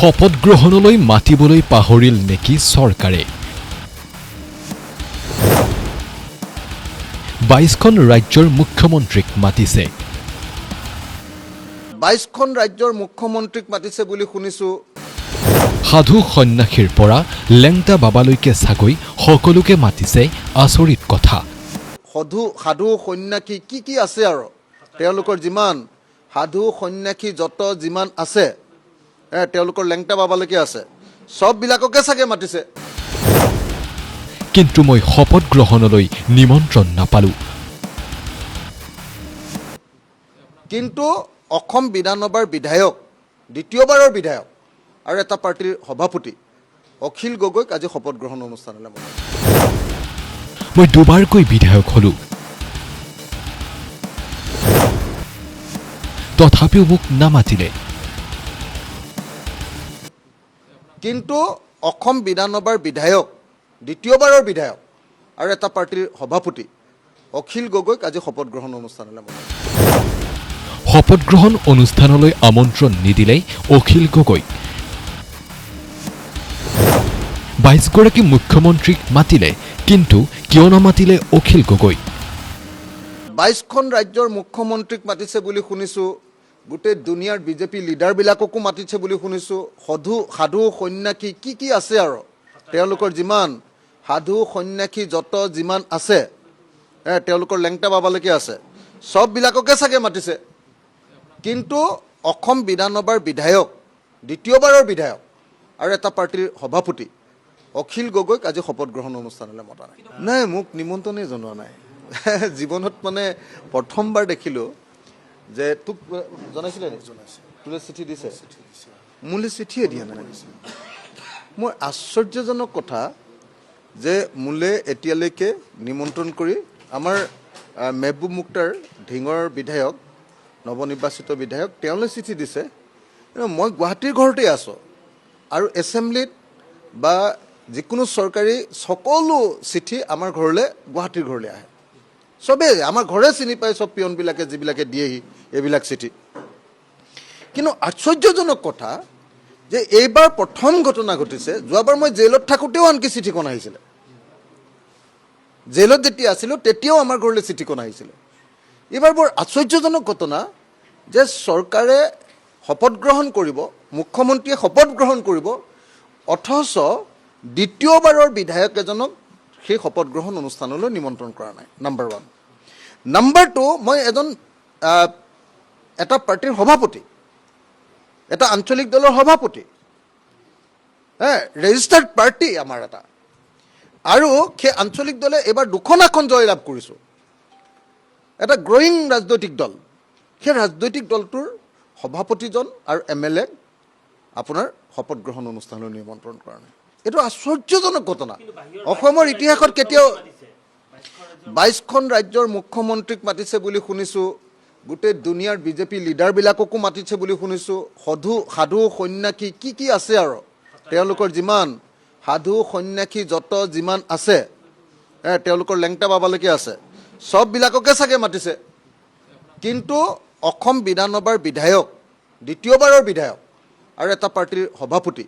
শপত গ্ৰহণলৈ মাতিবলৈ পাহৰিল নেকি চৰকাৰে ২২খন ৰাজ্যৰ মুখ্যমন্ত্ৰীক মাতিছে ২২খন ৰাজ্যৰ মুখ্যমন্ত্ৰীক মাতিছে বুলি শুনিছো সাধু সন্যাসীৰ পৰা লেংটা বাবালৈকে চাগৈ সকলোকে মাতিছে আচৰিত কথা সাধু সন্যাসী কি আছে আৰু তেওঁলোকৰ যিমান সাধু সন্যাসী যত যিমান আছে তেওঁলোকৰ লেংটা বাবালৈকে আছে সববিলাককে চাগে মাতিছে কিন্তু মই শপত গ্ৰহণলৈ নিমন্ত্ৰণ নাপালো কিন্তু অসম বিধানসভাৰ বিধায়ক দ্বিতীয়বাৰৰ বিধায়ক আৰু এটা পাৰ্টিৰ সভাপতি অখিল গগৈক আজি শপত গ্ৰহণ অনুষ্ঠানলৈ মাতিছে মই দুবাৰকৈ বিধায়ক হলো তথাপিও মোক নামাতিলে কিন্তু অসম বিধানসভাৰ বিধায়ক দ্বিতীয়বাৰৰ বিধায়ক আৰু এটা পাৰ্টিৰ সভাপতি অখিল গগৈক আজি শপত গ্ৰহণ অনুষ্ঠানলৈ মাতিছে শপত গ্ৰহণ অনুষ্ঠানলৈ আমন্ত্ৰণ নিদিলেই অখিল গগৈ ২২ গৰাকী মুখ্যমন্ত্ৰীক মাতিলে কিন্তু কিয় নামাতিলে অখিল গগৈ ২২খন ৰাজ্যৰ মুখ্যমন্ত্ৰীক মাতিছে বুলি শুনিছো গোটেই দুনিয়াৰ বিজেপি লিডাৰবিলাককো মাতিছে বুলি শুনিছো সাধু সন্যাসী কি আছে আৰু তেওঁলোকৰ যিমান সাধু সন্যাসী যত যিমান আছে তেওঁলোকৰ লেংটা বাবালৈকে আছে সববিলাককে চাগে মাতিছে কিন্তু অসম বিধানসভাৰ বিধায়ক দ্বিতীয়বাৰৰ বিধায়ক আৰু এটা পাৰ্টিৰ সভাপতি অখিল গগৈক আজি শপত গ্ৰহণ অনুষ্ঠানলৈ মতা নাই মোক নিমন্ত্ৰণেই জনোৱা নাই জীৱনত মানে প্ৰথমবাৰ দেখিলোঁ যে তোক জনাইছিলে তোলে চিঠি দিছে মোলৈ চিঠিয়ে দিয়া নাই মোৰ আশ্চৰ্যজনক কথা যে মোলৈ এতিয়ালৈকে নিমন্ত্ৰণ কৰি আমাৰ মেহবুব মুক্তাৰ ঢিঙৰ বিধায়ক নৱনিৰ্বাচিত বিধায়ক তেওঁলৈ চিঠি দিছে মই গুৱাহাটীৰ ঘৰতে আছোঁ আৰু এছেম্বলিত বা যিকোনো চৰকাৰী সকলো চিঠি আমাৰ ঘৰলৈ গুৱাহাটীৰ ঘৰলৈ আহে চবেই আমাৰ ঘৰে চিনি পায় চব পিয়নবিলাকে যিবিলাকে দিয়েহি এইবিলাক চিঠি কিন্তু আশ্চৰ্যজনক কথা যে এইবাৰ প্ৰথম ঘটনা ঘটিছে যোৱাবাৰ মই জেলত থাকোঁতেও আনকি চিঠিখন আহিছিলে জেলত যেতিয়া আছিলোঁ তেতিয়াও আমাৰ ঘৰলৈ চিঠিখন আহিছিলে এইবাৰ বৰ আশ্চৰ্যজনক ঘটনা যে চৰকাৰে শপত গ্ৰহণ কৰিব মুখ্যমন্ত্ৰীয়ে শপত গ্ৰহণ কৰিব অথচ দ্বিতীয়বাৰৰ বিধায়ক এজনক সেই শপত গ্ৰহণ অনুষ্ঠানলৈ নিমন্ত্ৰণ কৰা নাই নাম্বাৰ 1 নাম্বাৰ 2 মই এটা পাৰ্টিৰ সভাপতি এটা আঞ্চলিক দলৰ সভাপতি ৰেজিষ্টাৰ্ড পাৰ্টি আমাৰ এটা আৰু সেই আঞ্চলিক দলে এইবাৰ 2খন আসন জয়লাভ কৰিছোঁ এটা গ্ৰয়িং ৰাজনৈতিক দল সেই ৰাজনৈতিক দলটোৰ সভাপতিজন আৰু MLA আপোনাৰ শপত গ্ৰহণ অনুষ্ঠানলৈ নিমন্ত্ৰণ কৰা নাই এইটো আশ্চৰ্যজনক ঘটনা অসমৰ ইতিহাসত কেতিয়াও ২২খন ৰাজ্যৰ মুখ্যমন্ত্ৰীক মাতিছে বুলি শুনিছো গোটেই দুনিয়াৰ বিজেপি লিডাৰবিলাককো মাতিছে বুলি শুনিছো সাধু সন্যাসী কি আছে আৰু তেওঁলোকৰ যিমান সাধু সন্যাসী যত যিমান আছে তেওঁলোকৰ লেংটা বাবালৈকে আছে সববিলাককে চাগে মাতিছে কিন্তু অসম বিধানসভাৰ বিধায়ক দ্বিতীয়বাৰৰ বিধায়ক আৰু এটা পাৰ্টিৰ সভাপতি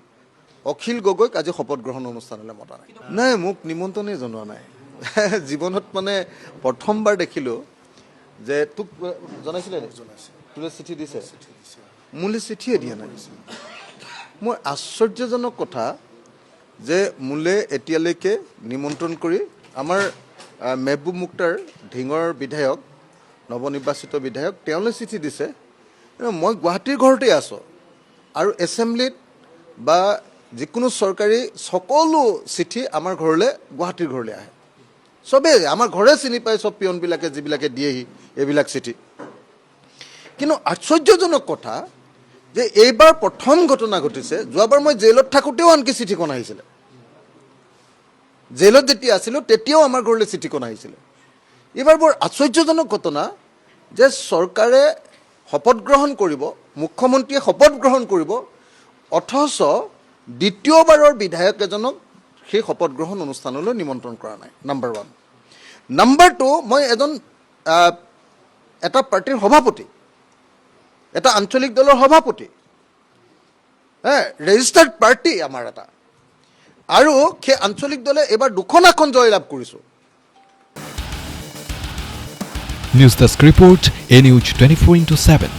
অখিল গগৈক আজি শপত গ্ৰহণ অনুষ্ঠানলৈ মতা নাই মোক নিমন্ত্ৰণেই জনোৱা নাই জীৱনত মানে প্ৰথমবাৰ দেখিলোঁ যে তোক জনাইছিলে তোলে চিঠি দিছে মোলৈ চিঠিয়ে দিয়া নাই মোৰ আশ্চৰ্যজনক কথা যে মোলৈ এতিয়ালৈকে নিমন্ত্ৰণ কৰি আমাৰ মেহবুব মুক্তাৰ ঢিঙৰ বিধায়ক নৱনিৰ্বাচিত বিধায়ক তেওঁলৈ চিঠি দিছে মই গুৱাহাটীৰ ঘৰতে আছোঁ আৰু এছেম্বলিত বা যিকোনো চৰকাৰী সকলো চিঠি আমাৰ ঘৰলৈ গুৱাহাটীৰ ঘৰলৈ আহে চবেই আমাৰ ঘৰে চিনি পায় চব পিয়নবিলাকে যিবিলাকে দিয়েহি এইবিলাক চিঠি কিন্তু আশ্চৰ্যজনক কথা যে এইবাৰ প্ৰথম ঘটনা ঘটিছে যোৱাবাৰ মই জেলত থাকোঁতেও আনকি চিঠিখন আহিছিলে জেলত যেতিয়া আছিলোঁ তেতিয়াও আমাৰ ঘৰলৈ চিঠিখন আহিছিলে এইবাৰ বৰ আশ্চৰ্যজনক ঘটনা যে চৰকাৰে শপত গ্ৰহণ কৰিব মুখ্যমন্ত্ৰীয়ে শপত গ্ৰহণ কৰিব অথচ দ্বিতীয়বাৰৰ বিধায়ক এজনক সেই শপত গ্ৰহণ অনুষ্ঠানলৈ নিমন্ত্ৰণ কৰা নাই নাম্বাৰ 1 নাম্বাৰ 2 মই এটা পাৰ্টিৰ সভাপতি এটা আঞ্চলিক দলৰ সভাপতি ৰেজিষ্টাৰ্ড পাৰ্টি আমাৰ এটা, আৰু সেই আঞ্চলিক দলে এইবাৰ 2খন আসন জয়লাভ কৰিছোঁ। নিউজ ডেস্ক ৰিপোৰ্ট, এ নিউজ 24/7।